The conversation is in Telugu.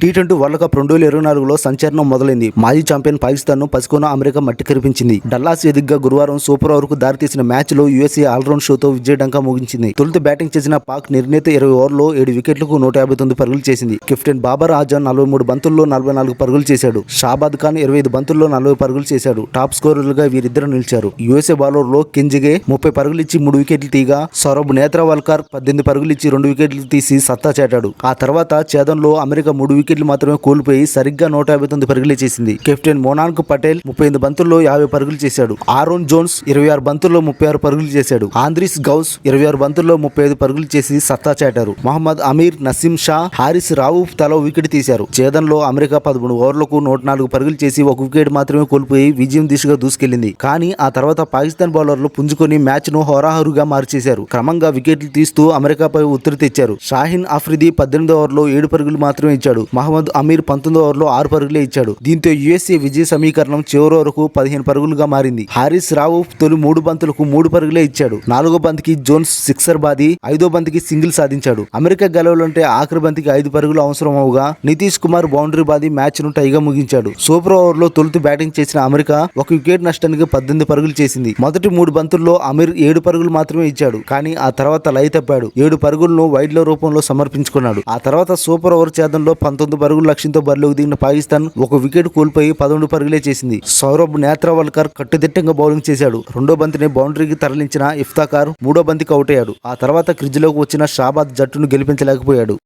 టీ20 వరల్డ్ కప్ 2024లో సంచలనం మొదలైంది. మాజీ ఛాంపియన్ పాకిస్తాన్ ను పసికోన అమెరికా మట్టి కరిపించింది. డల్లాస్ వేదికగా గురువారం సూపర్ ఓవర్ కు దారితీసిన మ్యాచ్ లో యూఎస్ఏ ఆల్రౌండ్ షోతో విజయఢంకా ముగించింది. తొలుత బ్యాటింగ్ చేసిన పాక్ నిర్ణీత 20 ఓవర్లలో 7 వికెట్లకు 159 పరుగులు చేసింది. కెప్టెన్ బాబర్ ఆజమ్ 43 బంతుల్లో 44 పరుగులు చేశాడు. షాబాద్ ఖాన్ 25 బంతుల్లో 40 పరుగులు చేశాడు. టాప్ స్కోరర్లుగా వీరిద్దరు నిలిచారు. యూఎస్ఏ బౌలర్లో కెంజిగే 30 పరుగులిచ్చి 3 వికెట్లు తీగా సౌరభ్ నేత్రావల్కర్ 18 పరుగులిచ్చి 2 వికెట్లు తీసి సత్తా చాటాడు. ఆ తర్వాత ఛేదంలో అమెరికా 3 వికెట్లు మాత్రమే కోల్పోయి సరిగ్గా 159 పరుగులే చేసింది. కెప్టెన్ మోనాంక్ పటేల్ 38 బంతుల్లో 50 పరుగులు చేశాడు. ఆరోన్ జోన్స్ 26 బంతుల్లో 36 పరుగులు చేశాడు. ఆంద్రీస్ గౌస్ 26 బంతుల్లో 35 పరుగులు చేసి సత్తా చాటారు. మహమ్మద్ అమీర్, నసీం షా, హారిస్ రావుఫ్ తలో వికెట్ తీశారు. ఛేదంలో అమెరికా 13 ఓవర్లకు 104 పరుగులు చేసి 1 వికెట్ మాత్రమే కోల్పోయి విజయం దిశగా దూసుకెళ్లింది. కానీ ఆ తర్వాత పాకిస్తాన్ బౌలర్లు పుంజుకొని మ్యాచ్ ను హోరాహోరుగా మార్చేశారు. క్రమంగా వికెట్లు తీస్తూ అమెరికాపై ఒత్తిడి తెచ్చారు. షాహీన్ అఫ్రిది 18 ఓవర్లో 7 పరుగులు మాత్రమే ఇచ్చాడు. మహమ్మద్ అమీర్ 19 ఓవర్లో 6 పరుగులే ఇచ్చాడు. దీంతో యూఎస్ఏ విజయ సమీకరణం చివరి వరకు 15 పరుగులుగా మారింది. హారిస్ రావుఫ్ తొలి 3 బంతులకు 3 పరుగులే ఇచ్చాడు. 4వ బంతికి జోన్స్ సిక్సర్ బాది 5వ బంతికి సింగిల్ సాధించాడు. అమెరికా గెలవాలంటే ఆఖరి బంతికి 5 పరుగులు అవసరం అవగా నితీష్ కుమార్ బౌండరీ బాది మ్యాచ్ ను టైగా ముగించాడు. సూపర్ ఓవర్లో తొలుత బ్యాటింగ్ చేసిన అమెరికా 1 వికెట్ నష్టానికి 18 పరుగులు చేసింది. మొదటి 3 బంతుల్లో అమీర్ 7 పరుగులు మాత్రమే ఇచ్చాడు. కానీ ఆ తర్వాత లయ తప్పాడు. 7 పరుగులను వైడ్ల రూపంలో సమర్పించుకున్నాడు. ఆ తర్వాత సూపర్ ఓవర్ ఛేదంలో 19 పరుగుల లక్ష్యంతో బరిలోకి దిగిన పాకిస్తాన్ 1 వికెట్ కోల్పోయి 11 పరుగులే చేసింది. సౌరభ్ నేత్రావల్కర్ కట్టుదిట్టంగా బౌలింగ్ చేశాడు. 2వ బంతిని బౌండరీకి తరలించిన ఇఫ్తాకార్ 3వ బంతికి అవుట్ అయ్యాడు. ఆ తర్వాత క్రీజులోకి వచ్చిన షాబాద్ జట్టును గెలిపించలేకపోయాడు.